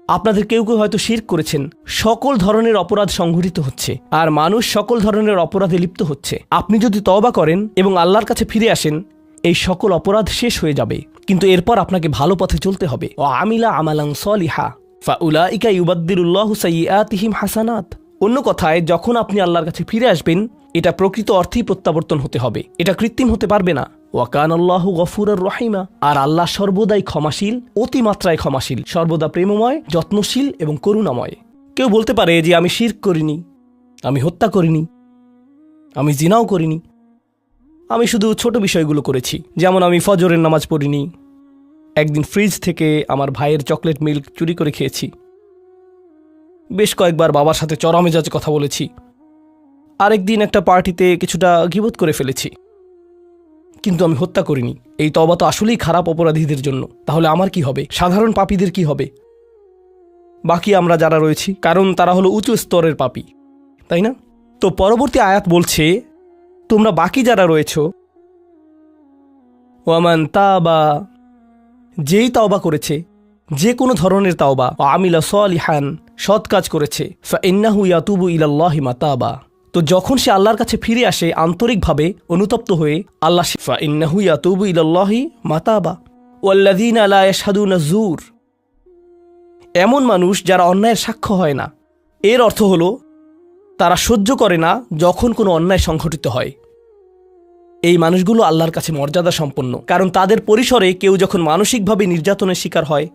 আপনাদের কেউ কেউ হয়তো শিরক করেছেন। সকল ধরনের অপরাধ সংঘটিত হচ্ছে আর মানুষ সকল ধরনের অপরাধে লিপ্ত হচ্ছে। আপনি যদি তওবা করেন এবং আল্লাহর কাছে ফিরে আসেন, এই সকল অপরাধ শেষ হয়ে যাবে। কিন্তু এরপর আপনাকে ভালো পথে চলতে হবে। ও আমিলা আমালান সলিহা ফাউলাইকা ইউবাদদিলুল্লাহু সাইয়্যাতিহিম হাসানাত। অন্য কথায়, যখন আপনি আল্লাহর কাছে ফিরে আসবেন, এটা প্রকৃত অর্থেই প্রত্যাবর্তন হতে হবে, এটা কৃত্রিম হতে পারবে না। ওয়াকানাল্লাহু গফুরুর রহিমা। আর আল্লাহ সর্বদাই ক্ষমাশীল, অতিমাত্রায় ক্ষমাশীল, সর্বদা প্রেমময়, যত্নশীল এবং করুণাময়। কেউ বলতে পারে যে আমি শিরক করিনি, আমি হত্যা করিনি, আমি জিনাও করিনি, আমি শুধু ছোট বিষয়গুলো করেছি। যেমন আমি ফজরের নামাজ পড়িনি, একদিন ফ্রিজ থেকে আমার ভাইয়ের চকলেট মিল্ক চুরি করে খেয়েছি, বেশ কয়েকবার বাবার সাথে চড়া মেজাজে কথা বলেছি, আরেকদিন একটা পার্টিতে কিছুটা গীবত করে ফেলেছি, কিন্তু আমি হত্যা করিনি। এই তওবা তো আসলেই খারাপ অপরাধীদের জন্য। তাহলে আমার কি হবে? সাধারণ পাপীদের কি হবে? বাকি আমরা যারা রয়েছি, কারণ তারা হলো উঁচু স্তরের পাপী, তাই না? তো পরবর্তী আয়াত বলছে, তোমরা বাকি যারা রয়েছ, ওয়ামান তাবা, যেই তাওবা করেছে, যে কোনো ধরনের তাওবা, আমিলা সলিহান, সৎ কাজ করেছে, ফাইন্নাহু ইয়াতুবু ইলাল্লাহি মাতাবা, তো যখন সে আল্লাহর কাছে ফিরে আসে আন্তরিকভাবে অনুতপ্ত হয়ে, আল্লাহ ফাইন্নাহু ইয়াতুবু ইলাল্লাহি মাতাবা ওয়াল্লাযীনা লা ইয়াশহাদুনা যুর, এমন মানুষ যারা অন্যায়ের সাক্ষ্য হয় না। এর অর্থ হলো তারা সহ্য করে না যখন কোনো অন্যায় সংঘটিত হয়। এই মানুষগুলো আল্লাহর কাছে মর্যাদা সম্পন্ন, কারণ তাদের পরিসরে কেউ যখন মানসিকভাবে নির্যাতনের শিকার হয়,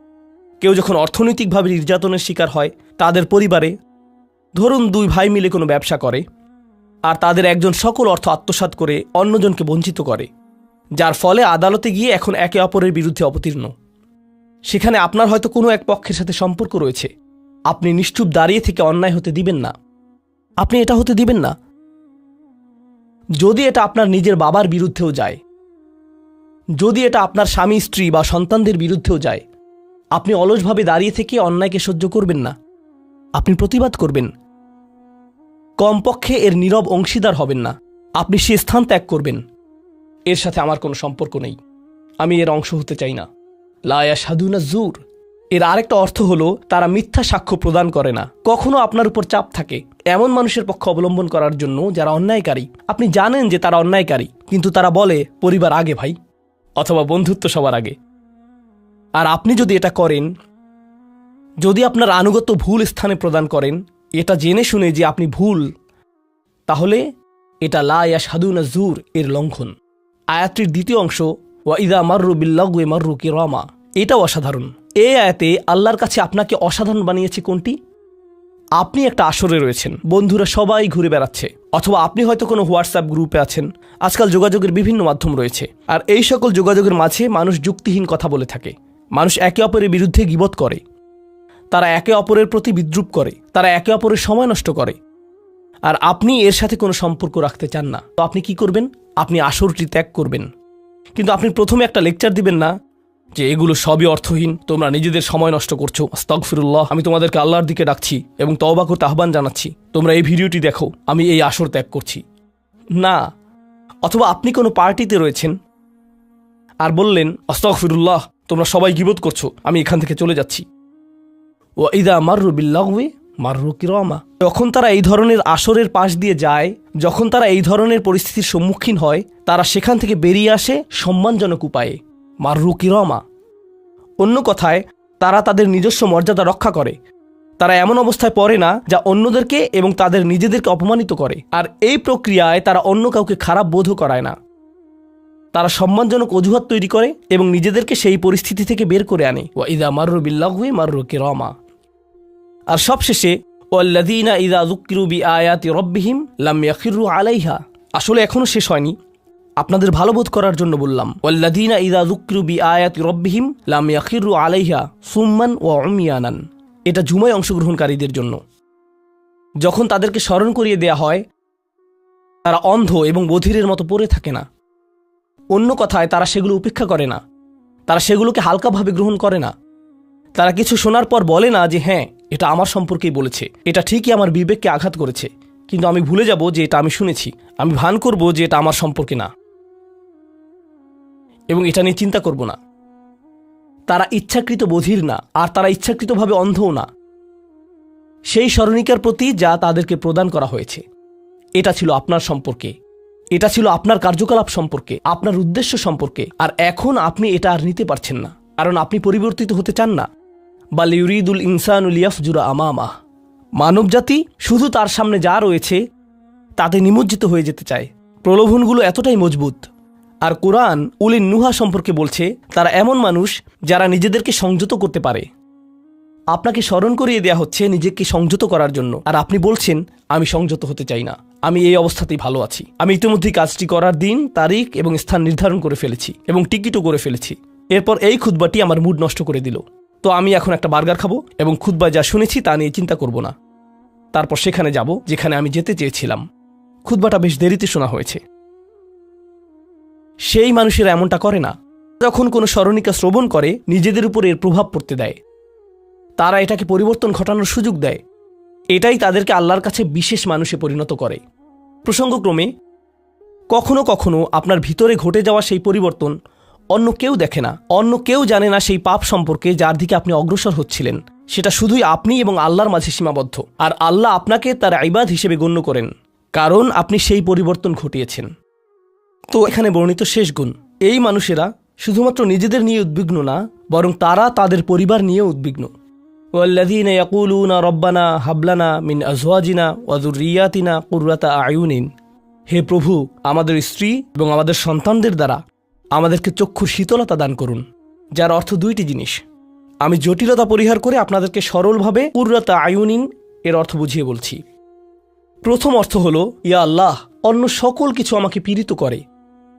কেউ যখন অর্থনৈতিকভাবে নির্যাতনের শিকার হয়, তাদের পরিবারে ধরুন 2 ভাই মিলে কোনো ব্যবসা করে আর তাদের একজন সকল অর্থ আত্মসাৎ করে অন্যজনকে বঞ্চিত করে, যার ফলে আদালতে গিয়ে এখন একে অপরের বিরুদ্ধে অবতীর্ণ। সেখানে আপনার হয়তো কোনো এক পক্ষের সাথে সম্পর্ক রয়েছে, আপনি নিশ্চুপ দাঁড়িয়ে থেকে অন্যায় হতে দিবেন না। আপনি এটা হতে দিবেন না। যদি এটা আপনার নিজের বাবার বিরুদ্ধেও যায়, যদি এটা আপনার স্বামী স্ত্রী বা সন্তানদের বিরুদ্ধেও যায়, আপনি অলসভাবে দাঁড়িয়ে থেকে অন্যায়কে সহ্য করবেন না, আপনি প্রতিবাদ করবেন। কমপক্ষে এর নীরব অংশীদার হবেন না, আপনি সে স্থান ত্যাগ করবেন। এর সাথে আমার কোনো সম্পর্ক নেই, আমি এর অংশ হতে চাই না। লা ইয়াশহাদুনা যুর, এর আরেকটা অর্থ হলো তারা মিথ্যা সাক্ষ্য প্রদান করে না। কখনো আপনার উপর চাপ থাকে এমন মানুষের পক্ষ অবলম্বন করার জন্য যারা অন্যায়কারী। আপনি জানেন যে তারা অন্যায়কারী, কিন্তু তারা বলে পরিবার আগে ভাই, অথবা বন্ধুত্ব সবার আগে। আর আপনি যদি এটা করেন, যদি আপনার আনুগত্য ভুল স্থানে প্রদান করেন, এটা জেনে শুনে যে আপনি ভুল, তাহলে এটা লা ইয়াশহাদুনা যুর এর লঙ্ঘন। আয়াতটির দ্বিতীয় অংশ, ওয়া ইযা মাররু বিল্লাগwi মাররু কিরামা, এটাও অসাধারণ। এই আয়াতে আল্লাহর কাছে আপনাকে অসাধারণ বানিয়েছে কোনটি? আপনি একটা আসরে রয়েছেন, বন্ধুরা সবাই ঘুরে বেড়াচ্ছে, অথবা আপনি হয়তো কোনো হোয়াটসঅ্যাপ গ্রুপে আছেন। আজকাল যোগাযোগের বিভিন্ন মাধ্যম রয়েছে, আর এই সকল যোগাযোগের মাঝে মানুষ যুক্তিহীন কথা বলে থাকে, মানুষ একে অপরের বিরুদ্ধে গীবত করে, তারা একে অপরের প্রতি বিদ্রূপ করে, তারা একে অপরের সময় নষ্ট করে, আর আপনি এর সাথে কোনো সম্পর্ক রাখতে চান না। তো আপনি কি করবেন? আপনি আসরটি ত্যাগ করবেন। কিন্তু আপনি প্রথমে একটা লেকচার দিবেন না যে এগুলো সবই অর্থহীন, তোমরা নিজেদের সময় নষ্ট করছো, আস্তাগফিরুল্লাহ, আমি তোমাদেরকে আল্লাহর দিকে ডাকছি এবং তওবা করতে আহ্বান জানাচ্ছি, তোমরা এই ভিডিওটি দেখো, আমি এই আসর ত্যাগ করছি না। অথবা আপনি কোনো পার্টিতে রয়েছেন আর বললেন, আস্তাগফিরুল্লাহ, তোমরা সবাই গীবত করছো, আমি এখান থেকে চলে যাচ্ছি। ওয়া ইযা মাররু বিল্লাগwi মাররু কিরামা, যখন তারা এই ধরনের আসরের পাশ দিয়ে যায়, যখন তারা এই ধরনের পরিস্থিতির সম্মুখীন হয়, তারা সেখান থেকে বেরিয়ে আসে সম্মানজনক উপায়ে, মাররু কিরামা। অন্য কথায়, তারা তাদের নিজস্ব মর্যাদা রক্ষা করে, তারা এমন অবস্থায় পড়ে না যা অন্যদেরকে এবং তাদের নিজেদেরকে অপমানিত করে। আর এই প্রক্রিয়ায় তারা অন্য কাউকে খারাপ বোধও করায় না, তারা সম্মানজনক অজুহাত তৈরি করে এবং নিজেদেরকে সেই পরিস্থিতি থেকে বের করে আনে। ওয়া ইযা মাররু বিল্লাগwi মাররু কিরামা। আর সবশেষে, ওয়াল্লাযীনা ইযা যুক্কিরু বিআয়াতি রাব্বিহিম লাম ইয়াখিরু আলাইহা, আসলে এখনো শেষ হয়নি, আপনাদের ভালোবোধ করার জন্য বললাম। ওয়াল্লাযীনা ইযা যুক্কিরু বিআয়াতি রাব্বিহিম লাম ইয়াখিরু আলাইহা সুম্মান ওয়া উমিয়ানান, এটা জুমায় অংশগ্রহণকারীদের জন্য। যখন তাদেরকে স্মরণ করিয়ে দেয়া হয়, তারা অন্ধ এবং বধিরের মতো পড়ে থাকে না। অন্য কথায়, তারা সেগুলো উপেক্ষা করে না, তারা সেগুলোকে হালকাভাবে গ্রহণ করে না। তারা কিছু শোনার পর বলে না যে হ্যাঁ, এটা আমার সম্পর্কেই বলেছে, এটা ঠিকই আমার বিবেককে আঘাত করেছে, কিন্তু আমি ভুলে যাব যে এটা আমি শুনেছি, আমি ভান করব যে এটা আমার সম্পর্কে না এবং এটা নিয়ে চিন্তা করব না। তারা ইচ্ছাকৃত বধির না, আর তারা ইচ্ছাকৃতভাবে অন্ধও না। সেই স্মরণিকার প্রতি যা তাদেরকে প্রদান করা হয়েছে, এটা ছিল আপনার সম্পর্কে, এটা ছিল আপনার কার্যকলাপ সম্পর্কে, আপনার উদ্দেশ্য সম্পর্কে। আর এখন আপনি এটা আর নিতে পারছেন না, কারণ আপনি পরিবর্তিত হতে চান না। বাল ইউরিদুল ইনসানুল ইয়াফজুরা আমামাহ, মানবজাতি শুধু তার সামনে যা রয়েছে তাতে নিমজ্জিত হয়ে যেতে চায়। প্রলোভনগুলো এতটাই মজবুত। আর কোরআন উলিন নুহা সম্পর্কে বলছে, তারা এমন মানুষ যারা নিজেদেরকে সংযত করতে পারে। আপনাকে স্মরণ করিয়ে দেয়া হচ্ছে নিজেকে সংযত করার জন্য, আর আপনি বলছেন আমি সংযত হতে চাই না, আমি এই অবস্থাতেই ভালো আছি। আমি ইতিমধ্যেই কাজটি করার দিন, তারিখ এবং স্থান নির্ধারণ করে ফেলেছি এবং টিকিটও করে ফেলেছি। এরপর এই খুতবাটি আমার মুড নষ্ট করে দিল। তো আমি এখন একটা বার্গার খাবো এবং খুতবায় যা শুনেছি তা নিয়ে চিন্তা করব না। তারপর সেখানে যাব যেখানে আমি যেতে চেয়েছিলাম। খুতবাটা বেশ দেরিতে শোনা হয়েছে। সেই মানুষেরা এমনটা করে না। যখন কোনো স্মরণিকা শ্রবণ করে, নিজেদের উপর এর প্রভাব পড়তে দেয়। তারা এটাকে পরিবর্তন ঘটানোর সুযোগ দেয়। এটাই তাদেরকে আল্লাহর কাছে বিশেষ মানুষে পরিণত করে। প্রসঙ্গক্রমে কখনো কখনো আপনার ভিতরে ঘটে যাওয়া সেই পরিবর্তন অন্য কেউ দেখে না, অন্য কেউ জানে না সেই পাপ সম্পর্কে যার দিকে আপনি অগ্রসর হচ্ছিলেন। সেটা শুধুই আপনি এবং আল্লাহর মাঝে সীমাবদ্ধ। আর আল্লাহ আপনাকে তার ইবাদ হিসেবে গণ্য করেন, কারণ আপনি সেই পরিবর্তন ঘটিয়েছেন। তো এখানে বর্ণিত শেষ গুণ, এই মানুষেরা শুধুমাত্র নিজেদের নিয়ে উদ্বিগ্ন না, বরং তারা তাদের পরিবার নিয়ে উদ্বিগ্ন। ওয়াল্লাযীনা ইয়াকুলুনা রব্বানা হাবলানা মিন আজওয়াজিনা ওয়া যুররিয়াতিনা কুররাতা আয়ুনিন, হে প্রভু, আমাদের স্ত্রী এবং আমাদের সন্তানদের দ্বারা আমাদেরকে চক্ষুর শীতলতা দান করুন। যার অর্থ দুইটি জিনিস। আমি জটিলতা পরিহার করে আপনাদেরকে সরলভাবে কুররাতা আয়ুনিন এর অর্থ বুঝিয়ে বলছি। প্রথম অর্থ হলো, ইয়া আল্লাহ, অন্য সকল কিছু আমাকে পীড়িত করে,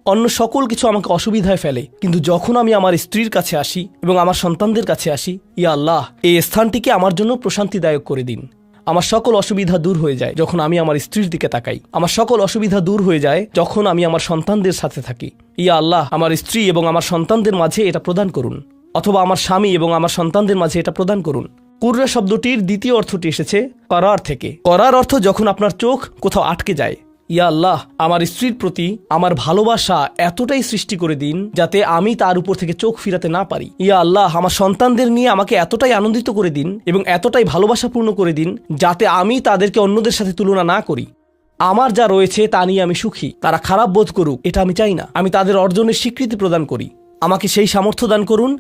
অন্য সকল কিছু আমাকে অসুবিধায় ফেলে, কিন্তু যখন আমি আমার স্ত্রীর কাছে আসি এবং আমার সন্তানদের কাছে আসি, ইয়া আল্লাহ, এই স্থানটিকে আমার জন্য প্রশান্তিদায়ক করে দিন। আমার সকল অসুবিধা দূর হয়ে যায় যখন আমি আমার স্ত্রীর দিকে তাকাই। আমার সকল অসুবিধা দূর হয়ে যায় যখন আমি আমার সন্তানদের সাথে থাকি। ইয়া আল্লাহ, আমার স্ত্রী এবং আমার সন্তানদের মাঝে এটা প্রদান করুন, অথবা আমার স্বামী এবং আমার সন্তানদের মাঝে এটা প্রদান করুন। কুররা শব্দটির দ্বিতীয় অর্থটি এসেছে করার থেকে। করার অর্থ যখন আপনার চোখ কোথাও আটকে যায়। ইয়া আল্লাহ, আমার স্ত্রীর প্রতি আমার ভালোবাসা এতটাই সৃষ্টি করে দিন যাতে আমি তার উপর থেকে চোখ ফিরাতে না পারি। ইয়া আল্লাহ, আমার সন্তানদের নিয়ে আমাকে এতটাই আনন্দিত করে দিন এবং এতটাই ভালোবাসাপূর্ণ করে দিন যাতে আমি তাদেরকে অন্যদের সাথে তুলনা না করি। আমার যা রয়েছে তা নিয়ে আমি সুখী। তারা খারাপ বোধ করুক, এটা আমি চাই না। আমি তাদের অর্জনের স্বীকৃতি প্রদান করি। আমাকে সেই সামর্থ্য দান করুন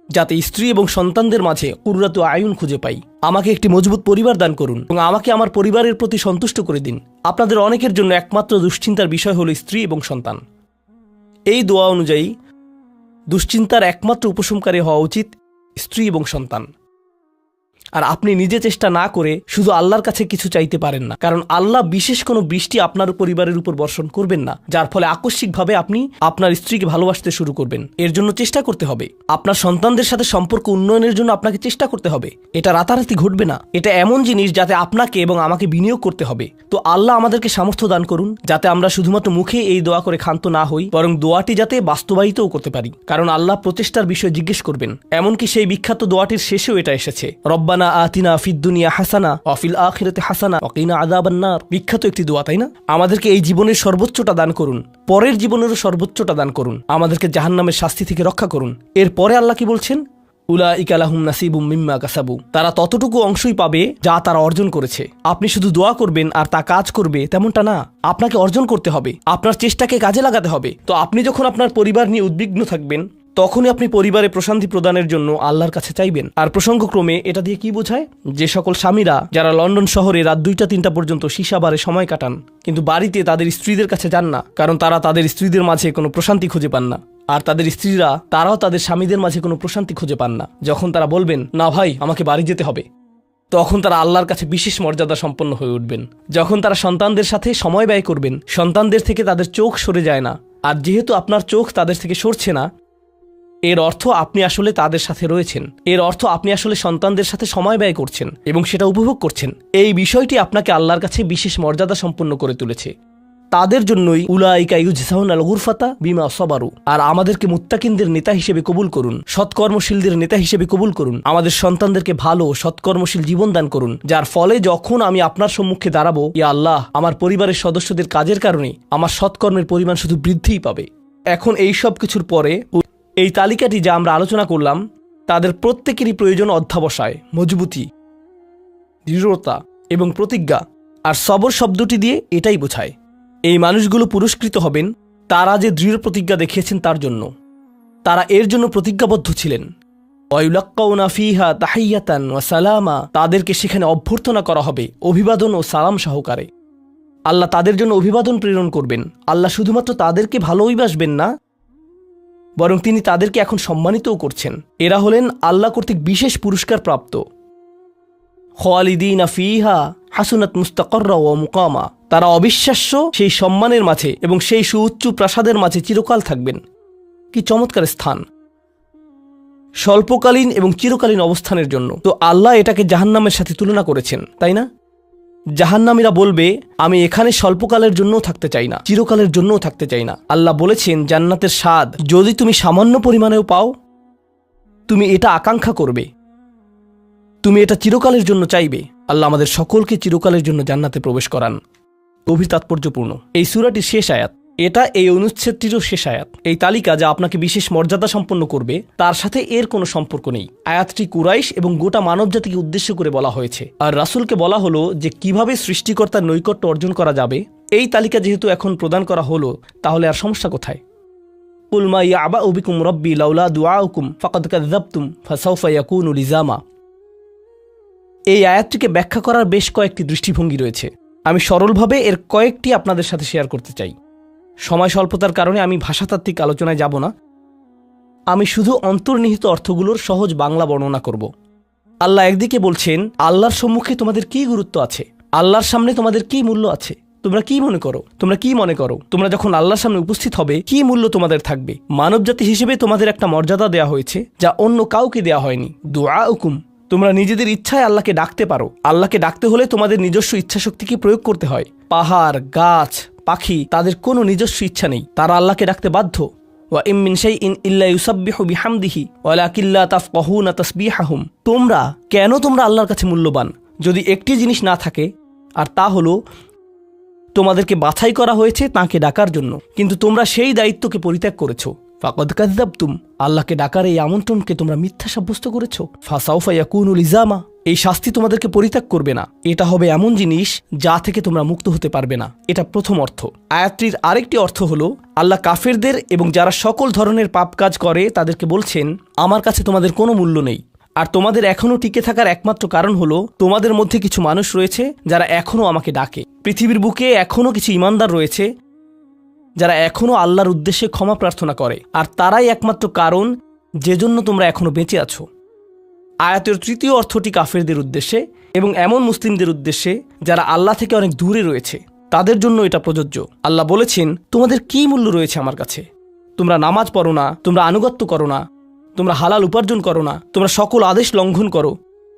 যাতে স্ত্রী এবং সন্তানদের মাঝে কুররাতু আয়ুন খুঁজে পাই। আমাকে একটি মজবুত পরিবার দান করুন এবং আমাকে আমার পরিবারের প্রতি সন্তুষ্ট করে দিন। আপনাদের অনেকের জন্য একমাত্র দুশ্চিন্তার বিষয় হলো স্ত্রী এবং সন্তান। এই দোয়া অনুযায়ী দুশ্চিন্তার একমাত্র উপশমকারী হওয়া উচিত স্ত্রী এবং সন্তান। আর আপনি নিজে চেষ্টা না করে শুধু আল্লাহর কাছে কিছু চাইতে পারেন না, কারণ আল্লাহ বিশেষ কোনো বৃষ্টি আপনার পরিবারের উপর বর্ষণ করবেন না, যার ফলে আকস্মিকভাবে আপনি আপনার স্ত্রীকে ভালোবাসতে শুরু করবেন। এর জন্য চেষ্টা করতে হবে। আপনার সন্তানদের সাথে সম্পর্ক উন্নয়নের জন্য আপনাকে চেষ্টা করতে হবে। এটা রাতারাতি ঘটবে না। এটা এমন জিনিস যাতে আপনাকে এবং আমাকে বিনিয়োগ করতে হবে। তো আল্লাহ আমাদেরকে সামর্থ্য দান করুন যাতে আমরা শুধুমাত্র মুখে এই দোয়া করে ক্ষান্ত না হই, বরং দোয়াটি যাতে বাস্তবায়িতও করতে পারি, কারণ আল্লাহ প্রচেষ্টার বিষয়ে জিজ্ঞেস করবেন। এমনকি সেই বিখ্যাত দোয়াটির শেষেও এটা এসেছে, রব্বানা আতিনা ফিদ দুনিয়া হাসানা ওয়া ফিল আখিরাতি হাসানা ওয়া কিনা আযাবান নার। বিখ্যাত একটি দোয়া, তাই না? আমাদেরকে এই জীবনের সর্বোচ্চটা দান করুন, পরের জীবনেরও সর্বোচ্চটা দান করুন, আমাদেরকে জাহান্নামের শাস্তি থেকে রক্ষা করুন। এরপরে আল্লাহ কি বলছেন? উলাইকা লাহুম নাসিবুম মিম্মা কাসাবু, তারা ততটুকু অংশই পাবে যা তারা অর্জন করেছে। আপনি শুধু দোয়া করবেন আর তা কাজ করবে তেমনটা না। আপনাকে অর্জন করতে হবে, আপনার চেষ্টাকে কাজে লাগাতে হবে। তো আপনি যখন আপনার পরিবার নিয়ে উদ্বিগ্ন থাকবেন, তখনই আপনি পরিবারে প্রশান্তি প্রদানের জন্য আল্লাহর কাছে চাইবেন। আর প্রসঙ্গক্রমে এটা দিয়ে কি বোঝায়? যে সকল স্বামীরা যারা লন্ডন শহরে রাত 2টা-3টা পর্যন্ত সীসা বারে সময় কাটান, কিন্তু বাড়িতে তাদের স্ত্রীদের কাছে যান না, কারণ তারা তাদের স্ত্রীদের মাঝে কোনো প্রশান্তি খুঁজে পান না। আর তাদের স্ত্রীরা তারাও তাদের স্বামীদের মাঝে কোনো প্রশান্তি খুঁজে পান না। যখন তারা বলবেন, না ভাই, আমাকে বাড়ি যেতে হবে, তখন তারা আল্লাহর কাছে বিশেষ মর্যাদা সম্পন্ন হয়ে উঠবেন। যখন তারা সন্তানদের সাথে সময় ব্যয় করবেন, সন্তানদের থেকে তাদের চোখ সরে যায় না। আর যেহেতু আপনার চোখ তাদের থেকে সরছে না, এর অর্থ আপনি আসলে তাদের সাথে রয়েছেন। এর অর্থ আপনি আসলে সন্তানদের সাথে সময় ব্যয় করছেন এবং সেটা উপভোগ করছেন। এই বিষয়টি আপনাকে আল্লাহর কাছে বিশেষ মর্যাদা সম্পন্ন করে তুলেছে। তাদের জন্যই উলাইকা ইউজজাউনাল গুরফাতা বিমা সাবারু। আর আমাদেরকে মুত্তাকিনদের নেতা হিসেবে কবুল করুন, সৎকর্মশীলদের নেতা হিসেবে কবুল করুন। আমাদের সন্তানদেরকে ভালো সৎকর্মশীল জীবন দান করুন, যার ফলে যখন আমি আপনার সম্মুখে দাঁড়াবো, ইয়া আল্লাহ, আমার পরিবারের সদস্যদের কাজের কারণে আমার সৎকর্মের পরিমাণ শুধু বৃদ্ধিই পাবে। এখন এই সব কিছুর পরে এই তালিকাটি যা আমরা আলোচনা করলাম তাদের প্রত্যেকেরই প্রয়োজন অধ্যাবসায়, মজবুতি, দৃঢ়তা এবং প্রতিজ্ঞা। আর সবর শব্দটি দিয়ে এটাই বোঝায়। এই মানুষগুলো পুরস্কৃত হবেন তারা যে দৃঢ় প্রতিজ্ঞা দেখিয়েছেন তার জন্য। তারা এর জন্য প্রতিজ্ঞাবদ্ধ ছিলেন। ওয়ায়ুলাক্কাউনা ফিহা তাহিয়াতান ওয়া সালামা, তাদেরকে সেখানে অভ্যর্থনা করা হবে অভিবাদন ও সালাম সহকারে। আল্লাহ তাদের জন্য অভিবাদন প্রেরণ করবেন। আল্লাহ শুধুমাত্র তাদেরকে ভালোবাসবেন না, বরং তিনি তাদেরকে এখন সম্মানিতও করছেন। এরা হলেন আল্লাহ কর্তৃক বিশেষ পুরস্কার প্রাপ্ত। খালিদিনা ফিহা হাসুনাত মুস্তাকাররা ওয়া মুকামা, তারা অবিশ্বাস্য সেই সম্মানের মাঝে এবং সেই সুউচ্চ প্রাসাদের মাঝে চিরকাল থাকবেন। কি চমৎকার স্থান! স্বল্পকালীন এবং চিরকালীন অবস্থানের জন্য। তো আল্লাহ এটাকে জাহান্নামের সাথে তুলনা করেছেন, তাই না? জাহান্নামীরা বলবে, আমি এখানে স্বল্পকালের জন্যও থাকতে চাই না, চিরকালের জন্যও থাকতে চাই না। আল্লাহ বলেছেন, জান্নাতের স্বাদ যদি তুমি সামান্য পরিমাণেও পাও, তুমি এটা আকাঙ্ক্ষা করবে, তুমি এটা চিরকালের জন্য চাইবে। আল্লাহ আমাদের সকলকে চিরকালের জন্য জান্নাতে প্রবেশ করান। গভীর তাৎপর্যপূর্ণ এই সূরাটির শেষ আয়াত, এটা এই অনুচ্ছেদটিরও শেষ আয়াত। এই তালিকা যা আপনাকে বিশেষ মর্যাদা সম্পন্ন করবে তার সাথে এর কোনো সম্পর্ক নেই। আয়াতটি কুরাইশ এবং গোটা মানবজাতিকে উদ্দেশ্য করে বলা হয়েছে। আর রাসূলকে বলা হলো যে কিভাবে সৃষ্টিকর্তার নৈকট্য অর্জন করা যাবে। এই তালিকা যেহেতু এখন প্রদান করা হলো, তাহলে আর সমস্যা কোথায়? কুল মা ইয়াবাউ বিকুম রাব্বি লাউলা দুআউকুম ফাকাদ কাযযাবতুম ফাসাউফা ইয়াকুনু লিজামা। এই আয়াতটিকে ব্যাখ্যা করার বেশ কয়েকটি দৃষ্টিভঙ্গি রয়েছে। আমি সরলভাবে এর কয়েকটি আপনাদের সাথে শেয়ার করতে চাই। সময় স্বল্পতার কারণে আমি ভাষাতাত্ত্বিক আলোচনায় যাব না। আমি শুধু অন্তর্নিহিত অর্থগুলোর সহজ বাংলা বর্ণনা করব। আল্লাহ একদিকে বলছেন, আল্লাহর সম্মুখে তোমাদের কি গুরুত্ব আছে, আল্লাহর সামনে তোমাদের কি মূল্য আছে, তোমরা কি মনে করো, তোমরা যখন আল্লাহর সামনে উপস্থিত হবে কি মূল্য তোমাদের থাকবে। মানবজাতি হিসেবে তোমাদের একটা মর্যাদা দেয়া হয়েছে যা অন্য কাউকে দেয়া হয়নি। দুআউকুম, তোমরা নিজেদের ইচ্ছায় আল্লাহকে ডাকতে পারো। আল্লাহকে ডাকতে হলে তোমাদের নিজস্ব ইচ্ছাশক্তিকে প্রয়োগ করতে হয়। পাহাড়, গাছ, পাখি, তাদের কোনো নিজস্ব ইচ্ছা নেই, তারা আল্লাহকে ডাকতে বাধ্য। ওয়া ইম মিন শাইইন ইল্লা ইউসাব্বিহু বিহামদিহি ওয়ালাকিন লা তাফকাহুনা তাসবিহাহুম। তোমরা আল্লাহর কাছে মূল্যবান যদি একটি জিনিস না থাকে, আর তা হলো তোমাদেরকে বাছাই করা হয়েছে তাঁকে ডাকার জন্য, কিন্তু তোমরা সেই দায়িত্বকে পরিত্যাগ করেছো। ফাকাদ কাযযাবতুম, আল্লাহকে ডাকার এই আমন্ত্রণকে তোমরা মিথ্যা সাব্যস্ত করেছো। ফাসাউফা ইয়াকুনু লিজামা, এই শাস্তি তোমাদেরকে পরিত্যাগ করবে না। এটা হবে এমন জিনিস যা থেকে তোমরা মুক্ত হতে পারবে না। এটা প্রথম অর্থ। আয়াতটির আরেকটি অর্থ হলো, আল্লাহ কাফেরদের এবং যারা সকল ধরনের পাপ কাজ করে তাদেরকে বলছেন, আমার কাছে তোমাদের কোনো মূল্য নেই। আর তোমাদের এখনও টিকে থাকার একমাত্র কারণ হলো তোমাদের মধ্যে কিছু মানুষ রয়েছে যারা এখনও আমাকে ডাকে। পৃথিবীর বুকে এখনও কিছু ইমানদার রয়েছে যারা এখনও আল্লাহর উদ্দেশ্যে ক্ষমা প্রার্থনা করে, আর তারাই একমাত্র কারণ যে জন্য তোমরা এখনও বেঁচে আছো। আয়াতের তৃতীয় অর্থটি কাফেরদের উদ্দেশ্যে এবং এমন মুসলিমদের উদ্দেশ্যে যারা আল্লাহ থেকে অনেক দূরে রয়েছে, তাদের জন্য এটা প্রযোজ্য। আল্লাহ বলেছেন, তোমাদের কি মূল্য রয়েছে আমার কাছে? তোমরা নামাজ পড়ো না, তোমরা আনুগত্য করো না, তোমরা হালাল উপার্জন করো না, তোমরা সকল আদেশ লঙ্ঘন করো,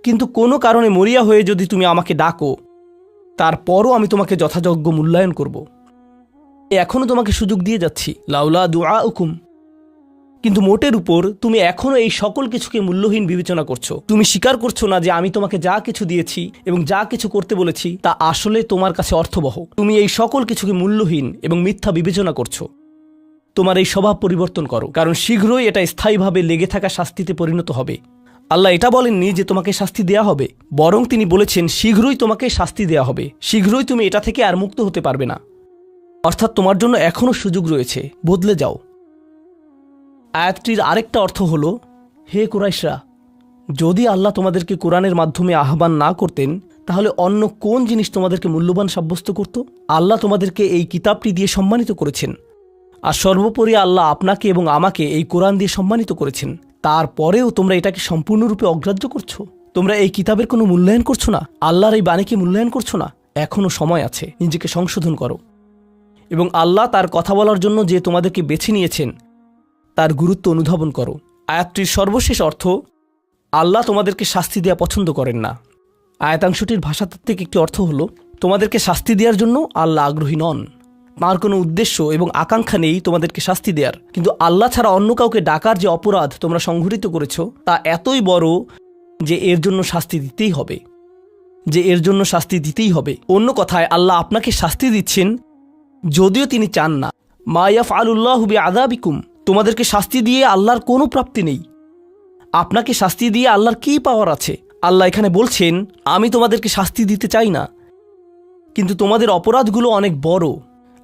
কিন্তু কোনো কারণে মরিয়া হয়ে যদি তুমি আমাকে ডাকো, তারপরও আমি তোমাকে যথাযোগ্য মূল্যায়ন করব। এখনও তোমাকে সুযোগ দিয়ে যাচ্ছি, লাউলা দুআউকুম, কিন্তু মোটের উপর তুমি এখনও এই সকল কিছুকে মূল্যহীন বিবেচনা করছো। তুমি স্বীকার করছো না যে আমি তোমাকে যা কিছু দিয়েছি এবং যা কিছু করতে বলেছি তা আসলে তোমার কাছে অর্থবহ। তুমি এই সকল কিছুকে মূল্যহীন এবং মিথ্যা বিবেচনা করছো। তোমার এই স্বভাব পরিবর্তন করো, কারণ শীঘ্রই এটা স্থায়ীভাবে লেগে থাকা শাস্তিতে পরিণত হবে। আল্লাহ এটা বলেননি যে তোমাকে শাস্তি দেয়া হবে, বরং তিনি বলেছেন শীঘ্রই তোমাকে শাস্তি দেয়া হবে, শীঘ্রই তুমি এটা থেকে আর মুক্ত হতে পারবে না। অর্থাৎ তোমার জন্য এখনও সুযোগ রয়েছে, বদলে যাও। আয়াতটির আরেকটা অর্থ হলো, হে কুরাইশরা, যদি আল্লাহ তোমাদেরকে কোরআনের মাধ্যমে আহ্বান না করতেন তাহলে অন্য কোন জিনিস তোমাদেরকে মূল্যবান সাব্যস্ত করত? আল্লাহ তোমাদেরকে এই কিতাবটি দিয়ে সম্মানিত করেছেন, আর সর্বোপরি আল্লাহ আপনাকে এবং আমাকে এই কোরআন দিয়ে সম্মানিত করেছেন। তারপরেও তোমরা এটাকে সম্পূর্ণরূপে অগ্রাহ্য করছো। তোমরা এই কিতাবের কোনো মূল্যায়ন করছো না, আল্লাহর এই বাণীকে মূল্যায়ন করছো না। এখনও সময় আছে, নিজেকে সংশোধন করো এবং আল্লাহ তার কথা বলার জন্য যে তোমাদেরকে বেছে নিয়েছেন তার গুরুত্ব অনুধাবন করো। আয়াতটির সর্বশেষ অর্থ, আল্লাহ তোমাদেরকে শাস্তি দেওয়া পছন্দ করেন না। আয়াতাংশটির ভাষাতাত্ত্বিক একটি অর্থ হলো, তোমাদেরকে শাস্তি দেওয়ার জন্য আল্লাহ আগ্রহী নন, তার কোনো উদ্দেশ্য এবং আকাঙ্ক্ষা নেই তোমাদেরকে শাস্তি দেওয়ার। কিন্তু আল্লাহ ছাড়া অন্য কাউকে ডাকার যে অপরাধ তোমরা সংঘটিত করেছো তা এতই বড় যে এর জন্য শাস্তি দিতেই হবে। অন্য কথায় আল্লাহ আপনাকে শাস্তি দিচ্ছেন যদিও তিনি চান না। মা ইয়াফআলুল্লাহু বিআযাবিকুম, তোমাদেরকে শাস্তি দিয়ে আল্লাহর কোনো প্রাপ্তি নেই। আপনাকে শাস্তি দিয়ে আল্লাহর কী পাওয়ার আছে? আল্লাহ এখানে বলছেন, আমি তোমাদেরকে শাস্তি দিতে চাই না, কিন্তু তোমাদের অপরাধগুলো অনেক বড়,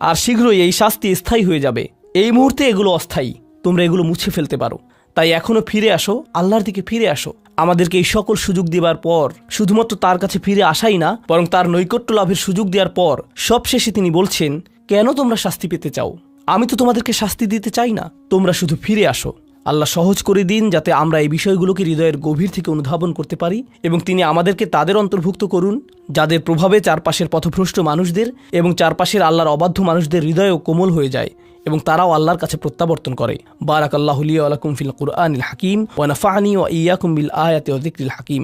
আর শীঘ্রই এই শাস্তি স্থায়ী হয়ে যাবে। এই মুহূর্তে এগুলো অস্থায়ী, তোমরা এগুলো মুছে ফেলতে পারো। তাই এখনও ফিরে আসো, আল্লাহর দিকে ফিরে আসো। আমাদেরকে এই সকল সুযোগ দেওয়ার পর শুধুমাত্র তার কাছে ফিরে আসাই না, বরং তার নৈকট্য লাভের সুযোগ দেওয়ার পর সবশেষে তিনি বলছেন, কেন তোমরা শাস্তি পেতে চাও? আমি তো তোমাদেরকে শাস্তি দিতে চাই না, তোমরা শুধু ফিরে আসো। আল্লাহ সহজ করে দিন যাতে আমরা এই বিষয়গুলোকে হৃদয়ের গভীর থেকে অনুধাবন করতে পারি, এবং তিনি আমাদেরকে তাদের অন্তর্ভুক্ত করুন যাদের প্রভাবে চারপাশের পথভ্রষ্ট মানুষদের এবং চারপাশের আল্লাহর অবাধ্য মানুষদের হৃদয়ও কোমল হয়ে যায় এবং তারাও আল্লাহর কাছে প্রত্যাবর্তন করে। বারাকাল্লাহু লি ওয়া লাকুম ফিল কুরআনিল হাকিম ওয়া নাফা'নি ওয়া ইয়্যাকুম বিল আয়াতি ওয়া যিকরিল হাকিম।